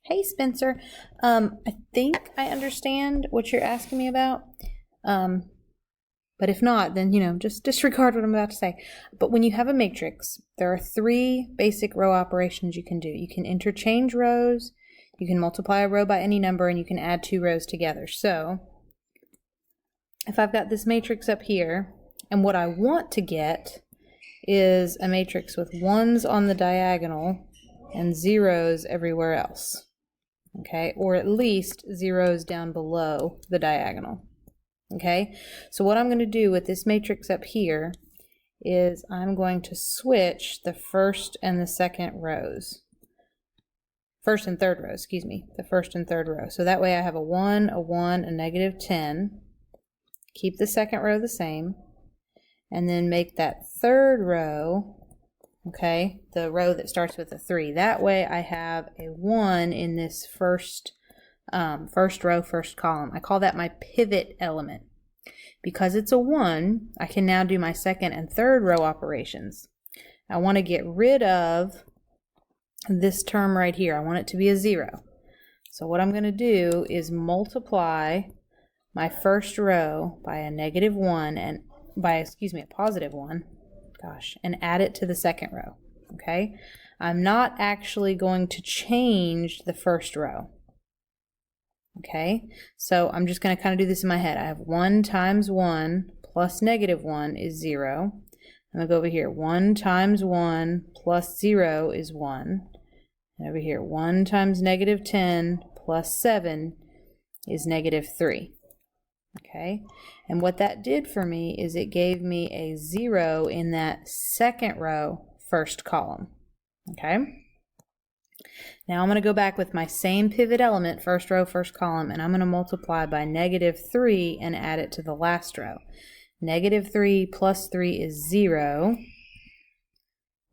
Hey, Spencer. I think I understand what you're asking me about. Um, but if not, then, just disregard what I'm about to say. But when you have a matrix, there are three basic row operations you can do. You can interchange rows, you can multiply a row by any number, and you can add two rows together. So if I've got this matrix up here, and what I want to get is a matrix with ones on the diagonal and zeros everywhere else. Okay, or at least zeros down below the diagonal. Okay, so what I'm going to do with this matrix up here is I'm going to switch the first and the second rows. First and third rows, excuse me, the first and third row. So that way I have a 1, a 1, a negative 10. Keep the second row the same, and then make that third row, okay, the row that starts with a 3. That way I have a 1 in this first row, first column. I call that my pivot element. Because it's a 1, I can now do my second and third row operations. I want to get rid of this term right here. I want it to be a 0. So what I'm going to do is multiply my first row by a negative 1 and a positive 1. And add it to the second row, okay? I'm not actually going to change the first row, okay? So I'm just going to kind of do this in my head. I have 1 times 1 plus negative 1 is 0. I'm going to go over here. 1 times 1 plus 0 is 1. And over here, 1 times negative 10 plus 7 is negative 3. Okay, and what that did for me is it gave me a 0 in that second row, first column. Okay, now I'm going to go back with my same pivot element, first row, first column, and I'm going to multiply by negative 3 and add it to the last row. Negative 3 plus 3 is 0,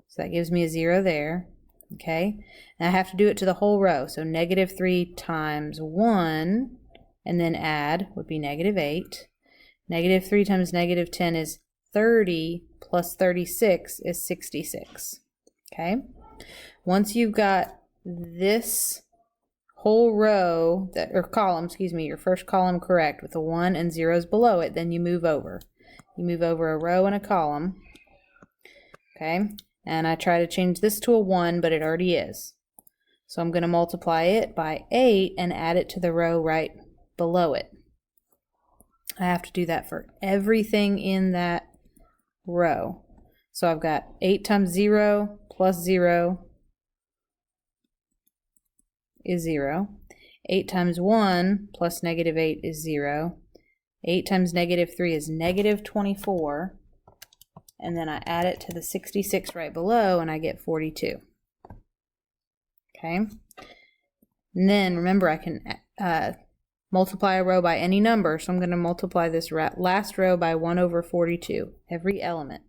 so that gives me a 0 there. Okay, and I have to do it to the whole row, so negative 3 times 1 and then add would be negative 8. Negative 3 times negative 10 is 30, plus 36 is 66. Okay? Once you've got this whole row, or column, your first column correct with the 1 and zeros below it, then you move over. You move over a row and a column. Okay? And I try to change this to a 1, but it already is. So I'm going to multiply it by 8 and add it to the row right below it. I have to do that for everything in that row. So I've got 8 times 0 plus 0 is 0. 8 times 1 plus negative 8 is 0. 8 times negative 3 is negative 24. And then I add it to the 66 right below and I get 42. Okay. And then remember I can multiply a row by any number, so I'm going to multiply this last row by 1 over 42, every element.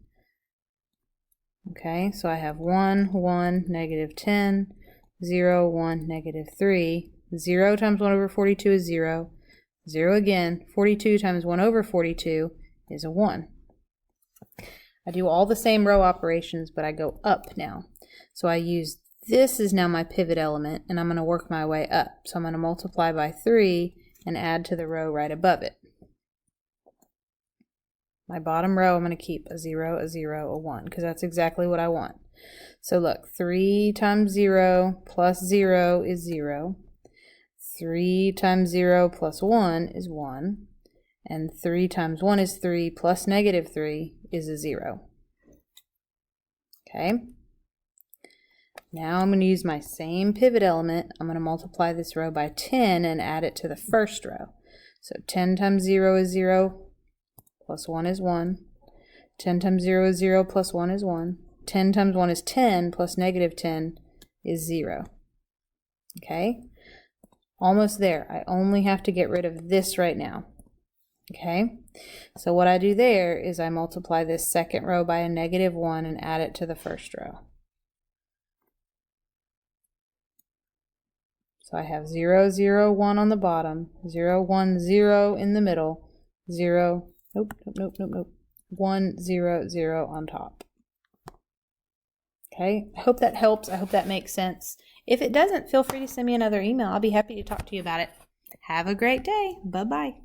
Okay, so I have 1, 1, negative 10, 0, 1, negative 3. 0 times 1 over 42 is 0. 0 again. 42 times 1 over 42 is a 1. I do all the same row operations, but I go up now. So I use this is now my pivot element, and I'm going to work my way up. So I'm going to multiply by 3 and add to the row right above it. My bottom row, I'm going to keep a 0, a 0, a 1, because that's exactly what I want. So look, 3 times 0 plus 0 is 0. 3 times 0 plus 1 is 1. And 3 times 1 is 3 plus negative 3 is a 0. Okay. Now I'm going to use my same pivot element. I'm going to multiply this row by 10 and add it to the first row. So 10 times 0 is 0, plus 1 is 1. 10 times 0 is 0, plus 1 is 1. 10 times 1 is 10, plus negative 10 is 0. Okay? Almost there. I only have to get rid of this right now. Okay? So what I do there is I multiply this second row by a negative 1 and add it to the first row. So I have 0, 0, 1 on the bottom, 0, 1, 0 in the middle, 0, 1, 0, 0 on top. Okay, I hope that helps. I hope that makes sense. If it doesn't, feel free to send me another email. I'll be happy to talk to you about it. Have a great day. Bye-bye.